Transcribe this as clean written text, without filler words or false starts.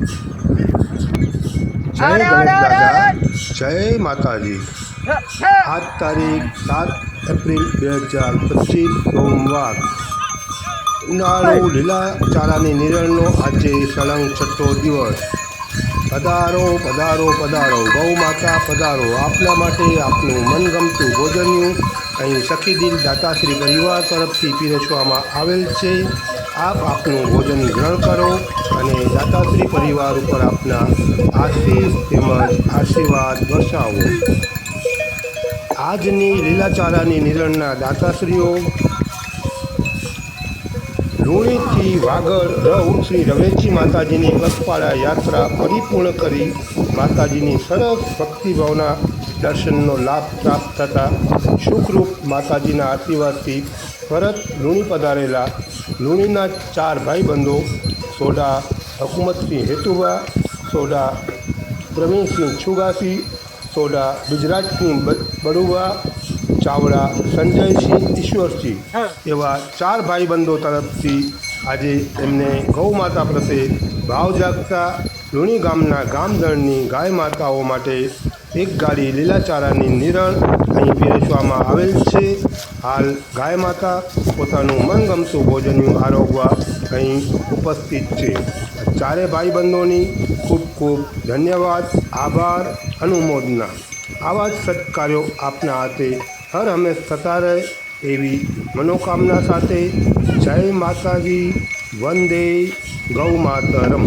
જય ગણેશ દાદા, જય માતાજી। આજ તારીખ 7 એપ્રિલ 2025 સોમવાર। ઉનાળુ લીલા ચારાની નિરણનો આજે સળંગ છઠ્ઠો દિવસ। પધારો પધારો પધારો ગૌ માતા પધારો, આપના માટે આપનું મનગમતું ભોજનનું અહીં સખીદિલ દાતાશ્રી પરિવાર તરફથી પીરસવામાં આવેલ છે। આપ આપનું ભોજન ગ્રહણ કરો અને દાતાશ્રી પરિવાર ઉપર આપના આશીષ તેમજ આશીર્વાદ વર્ષાવો। આજની લીલાચારાની નિરણના દાતાશ્રીઓ લુણીથી વાગડ રવ શ્રી રવેચી માતાજીની પગપાળા યાત્રા પરિપૂર્ણ કરી માતાજીની સરસ ભક્તિભાવના દર્શનનો લાભ પ્રાપ્ત થતાં સુખરૂપ માતાજીના આશીર્વાદથી પરત લુણી પધારેલા લુણીના 4 ભાઈબંધો સોડા હકુમતસિંહ હેતુભા, સોડા પ્રવીણસિંહ છુગાસી, સોડા ગુજરાતસિંહ બડુભા, ચાવડા સંજયસિંહ ઈશ્વરસિંહ એવા 4 ભાઈબંધો તરફથી આજે એમને ગૌ માતા પ્રત્યે ભાવ જાગતા લુણી ગામના ગામદળની ગાય માતાઓ માટે એક ગાડી લીલાચારાની નિરણ અહીં પીરસવામાં આવેલ છે। હાલ ગાય માતા પોતાનું મનગમતું ભોજનનું આરોગવા અહીં ઉપસ્થિત છે। ચારે ભાઈબંધોની ખૂબ ખૂબ ધન્યવાદ, આભાર, અનુમોદના। આવા જ સત્કાર્યો આપના હાથે હર હંમેશ થતા રહે એવી મનોકામના સાથે જય માતાજી, વંદે ગૌ માતરમ।